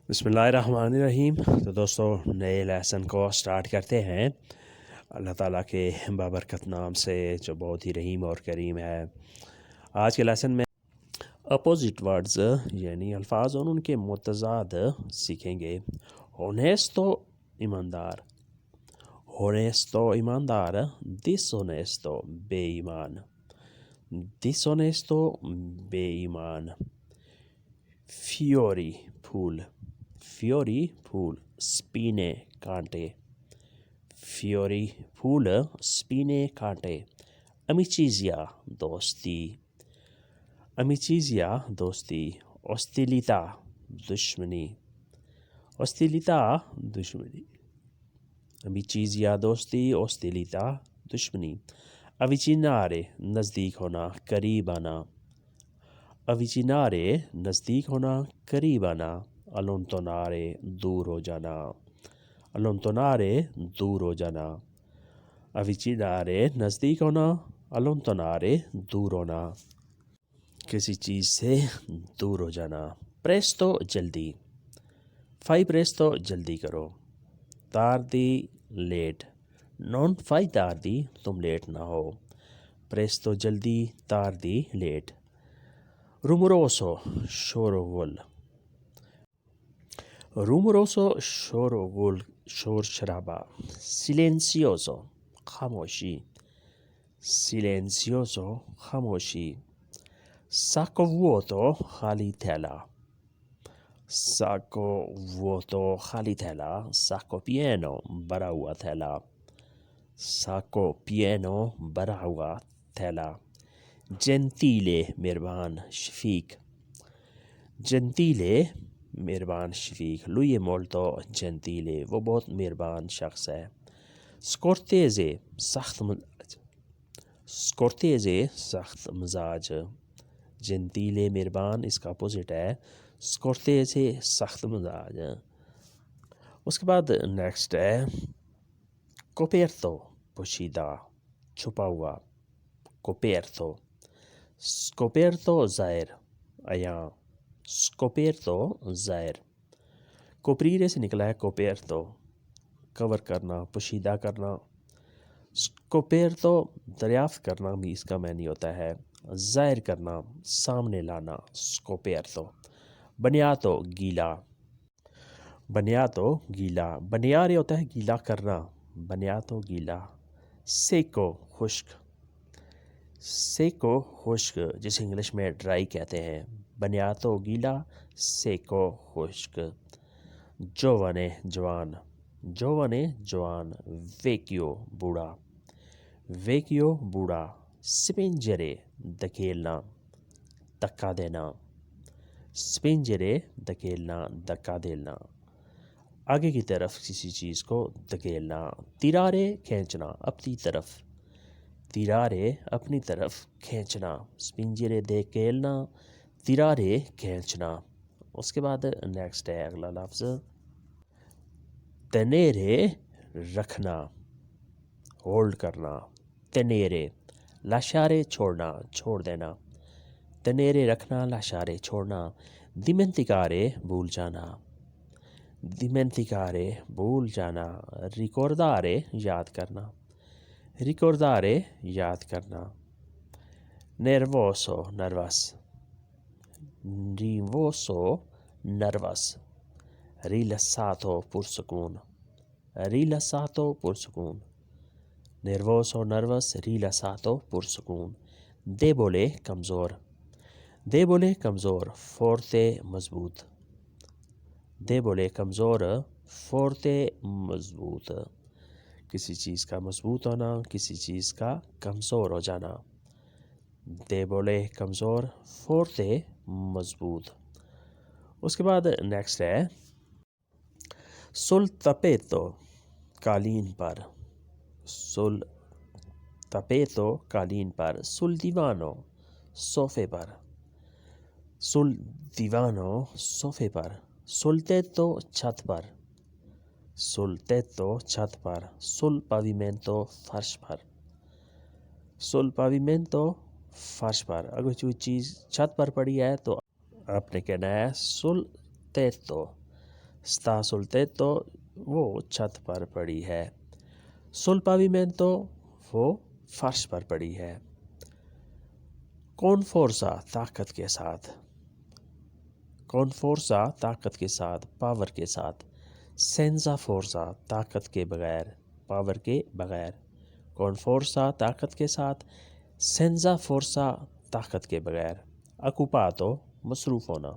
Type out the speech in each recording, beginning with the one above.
بسم اللہ الرحمن الرحیم۔ تو دوستو نئے لیسن کو سٹارٹ کرتے ہیں اللہ تعالیٰ کے بابرکت نام سے جو بہت ہی رحیم اور کریم ہے۔ آج کے لیسن میں اپوزٹ ورڈز یعنی الفاظ اور ان کے متضاد سیکھیں گے۔ ہونیسٹو ایماندار، ہونیسٹو ایماندار، ڈس ہونیسٹو بے ایمان، ڈس ہونیسٹو بے ایمان۔ فیوری پھول، فیوری پھول، سپینے کانٹے، فیوری پھول سپینے کانٹے۔ امیچیزیا دوستی، امیچیزیا دوستی۔ اوستیلیتا دشمنی، اوستیلیتا دشمنی۔ امیچیزیا دوستی، اوستیلیتا دشمنی۔ اویچینارے نزدیک ہونا، قریب آنا، اویچینارے نزدیک ہونا، قریب آنا۔ الونتونارے دور ہو جانا، الونتونارے دور ہو جانا۔ اویچینارے نزدیک ہونا، الونتونارے دور ہونا، کسی چیز سے دور ہو جانا۔ پریستو جلدی، فائی پریستو جلدی کرو۔ تاردی لیٹ، نون فائی تاردی تم لیٹ نہ ہو۔ پریستو جلدی، تاردی لیٹ۔ روموروسو شور و غل، روموروسو شور و غل، شور شرابہ۔ سیلینسیوسو خاموشی، سیلینسیوسو خاموشی۔ ساکو ووتو خالی تھیلا، ساکو ووتو خالی تھیلا۔ ساکو پینو بھرا ہوا تھیلا، ساکو پینو بھرا ہوا تھیلا۔ جنتیلے مہربان، شفیق، جنتیلے مہربان شفیق۔ لوئی مولتو جنتیلے، وہ بہت مہربان شخص ہے۔ سکورتیزے سخت مزاج، سکورتیزے سخت مزاج۔ جنتیلے مہربان، اس کا اپوزٹ ہے سکورتیزے سخت مزاج۔ اس کے بعد نیکسٹ ہے کوپیرتو پوشیدہ، چھپا ہوا، کوپیرتو۔ سکوپیرتو ظاہر، عیاں، سکوپیرتو ظاہر۔ کوپریرے سے نکلا ہے کوپیرتو، کور کرنا، پوشیدہ کرنا۔ سکوپیرتو دریافت کرنا بھی اس کا معنی ہوتا ہے، ظاہر کرنا، سامنے لانا، سکوپیرتو۔ بنیاتو گیلا، بنیاتو گیلا، بنیارے ہوتا ہے گیلا کرنا، بنیاتو گیلا۔ سیکو خشک، سیکو خشک، جسے انگلش میں ڈرائی کہتے ہیں۔ بنیاتو گیلا، سیکو خشک۔ جوونے جوان، جوونے جوان۔ ویکیو بوڑھا، ویکیو بوڑھا۔ سپنجرے دھکیلنا، دھکا دینا، سپنجرے دھکیلنا، دھکا دینا، آگے کی طرف کسی چیز کو دھکیلنا۔ تیرارے کھینچنا، اپنی طرف، تیرارے اپنی طرف کھینچنا۔ سپنجرے دھکیلنا، تیرارے کھینچنا۔ اس کے بعد نیکسٹ ہے اگلا لفظ تنیرے رکھنا، ہولڈ کرنا، تنیرے۔ لاشارے چھوڑنا، چھوڑ دینا، تنیرے رکھنا، لاشارے چھوڑنا۔ دیمنتیکارے بھول جانا، دیمنتیکارے بھول جانا۔ ریکوردارے یاد کرنا، ریکوردارے یاد کرنا۔ نرووسو نروس، ریووسو نروس۔ ریلساتو پرسکون، ریلساتو پرسکون۔ نرووسو نروس، ریلساتو پرسکون۔ دیبولے کمزور، دیبولے کمزور، فورتے مضبوط، دیبولے کمزور، فورتے مضبوط، کسی چیز کا مضبوط ہونا، کسی چیز کا کمزور ہو جانا۔ دیبولے کمزور، فورتے مضبوط۔ اس کے بعد نیکسٹ ہے سل تپیتو قالین پر، سل تپیتو قالین پر۔ سل دیوانو صوفے پر، سل دیوانو صوفے پر۔ سل تیتو چھت پر، سل تیتو چھت پر۔ سل پاویمنتو فرش پر، سل پاویمنتو فرش پر۔ اگر کوئی چیز چھت پر پڑی ہے تو آپ نے کہنا ہے سل تیتو، sta sul tetto وہ چھت پر پڑی ہے. sul pavimento وہ فرش پر پڑی ہے. con forza طاقت کے ساتھ. con forza طاقت کے ساتھ، پاور کے ساتھ. senza forza طاقت کے بغیر، پاور کے بغیر. con forza طاقت کے ساتھ، senza forza طاقت کے بغیر. occupato مصروف ہونا.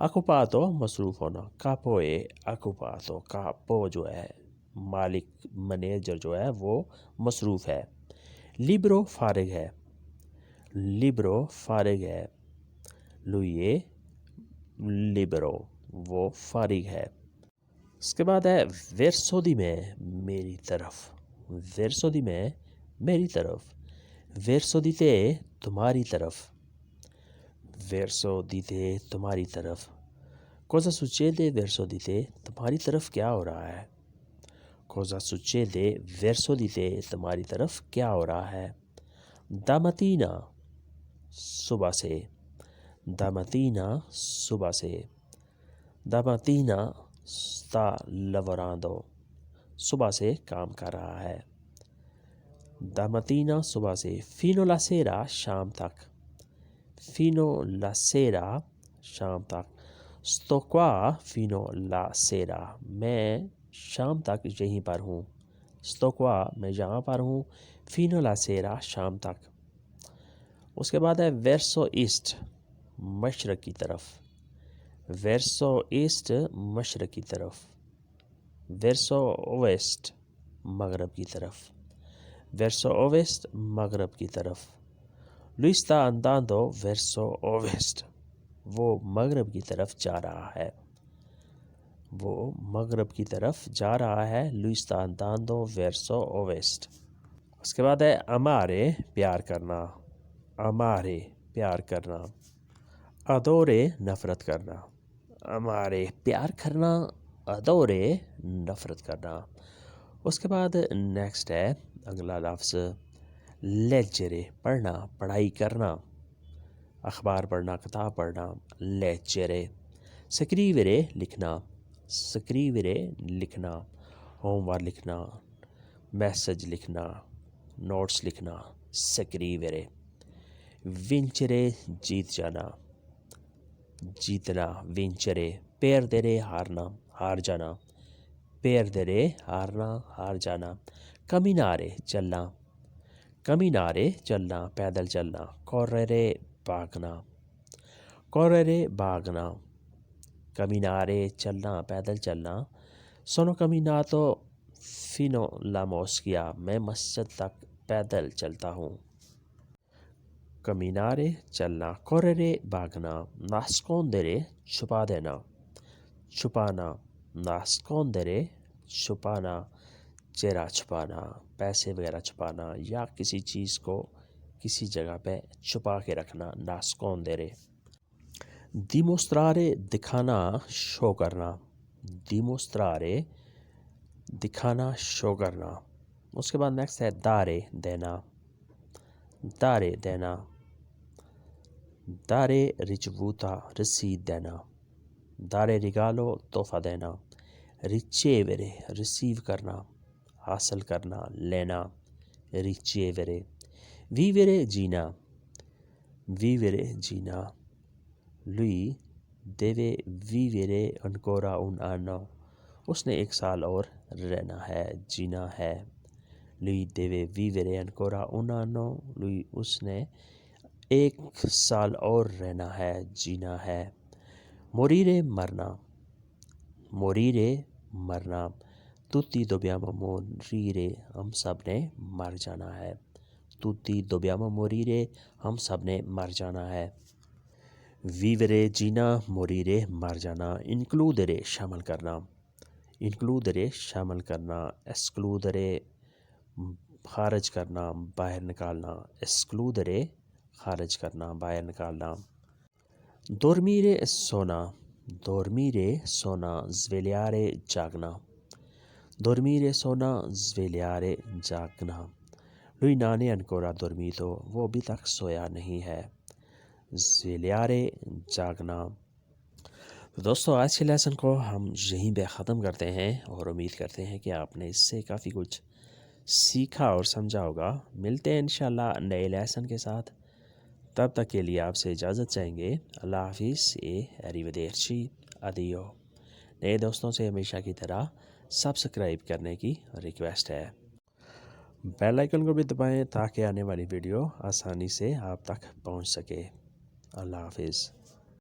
occupato مصروف ہونا. capo è occupato. capo جو ہے مالک، منیجر جو ہے وہ مصروف ہے. libero فارغ ہے. libero فارغ ہے. lui è libero وہ فارغ ہے. اس کے بعد ہے verso di me میری طرف. verso di me میری طرف. verso di te تمہاری طرف. verso di te تمہاری طرف. cosa succede verso di te تمہاری طرف کیا ہو رہا ہے. cosa succede verso di te تمہاری طرف کیا ہو رہا ہے. da mattina صبح سے. da mattina صبح سے. da mattina sta lavorando صبح سے کام کر رہا ہے. da mattina صبح سے. fino la sera شام تک. fino la sera شام تک. sto qua fino la sera میں شام تک یہیں پر ہوں. sto qua میں یہاں پر ہوں. fino la sera شام تک. اس کے بعد ہے verso east مشرق کی طرف. verso east مشرق کی طرف. verso ovest مغرب کی طرف. verso ovest مغرب کی طرف. lui sta andando verso ovest وہ مغرب کی طرف جا رہا ہے. وہ مغرب کی طرف جا رہا ہے. lui sta andando verso ovest. اس کے بعد ہے amare پیار کرنا. amare پیار کرنا. adore نفرت کرنا. amare پیار کرنا. adore نفرت کرنا. اس کے بعد نیکسٹ ہے اگلا لفظ leggere پڑھنا، پڑھائی کرنا. اخبار پڑھنا، کتاب پڑھنا. leggere. scrivere لکھنا. scrivere لکھنا، ہوم ورک لکھنا، میسج لکھنا، نوٹس لکھنا. scrivere. vincere جیت جانا، جیتنا. vincere. perdere ہارنا، ہار جانا. perdere ہارنا، ہار جانا. camminare چلنا. camminare چلنا، پیدل چلنا. correre بھاگنا. correre بھاگنا. camminare چلنا، پیدل چلنا. sono camminato fino alla moschea میں مسجد تک پیدل چلتا ہوں. camminare چلنا. correre بھاگنا. nascondere چھپا دینا، چھپانا. nascondere چھپانا، چہرہ چھپانا، پیسے وغیرہ چھپانا یا کسی چیز کو کسی جگہ پہ چھپا کے رکھنا. nascondere. dimostrare دکھانا، شو کرنا. dimostrare دکھانا، شو کرنا. اس کے بعد نیکسٹ ہے dare دینا. dare دینا. dare ricevuta رسید دینا. dare regalo تحفہ دینا. ricevere ریسیو کرنا، حاصل کرنا، لینا. ricevere. vivere جینا. vivere جینا. lui deve vivere ancora un anno اس نے 1 سال اور رہنا ہے، جینا ہے. lui deve vivere ancora un anno lui اس نے 1 سال اور رہنا ہے، جینا ہے. morire مرنا. morire مرنا. tutti dobbiamo morire ہم سب نے مر جانا ہے. tutti dobbiamo morire ہم سب نے مر جانا ہے. vivere جینا، morire مر جانا. includere شامل کرنا. includere شامل کرنا. excludere خارج کرنا، باہر نکالنا. excludere خارج کرنا، باہر نکالنا. dormire سونا. dormire سونا. svegliare جاگنا. dormire سونا، svegliare جاگنا. lui non è ancora dormito وہ ابھی تک سویا نہیں ہے. svegliare جاگنا. تو دوستوں آج کے لیسن کو ہم یہیں پہ ختم کرتے ہیں اور امید کرتے ہیں کہ آپ نے اس سے کافی کچھ سیکھا اور سمجھا ہوگا۔ ملتے ہیں انشاءاللہ نئے لیسن کے ساتھ، تب تک کے لیے آپ سے اجازت چاہیں گے۔ اللہ حافظ، اریودیرچی، ادیو۔ نئے دوستوں سے ہمیشہ کی طرح سبسکرائب کرنے کی ریکویسٹ ہے، بیل آئیکن کو بھی دبائیں تاکہ آنے والی ویڈیو آسانی سے آپ تک پہنچ سکے۔ اللہ حافظ۔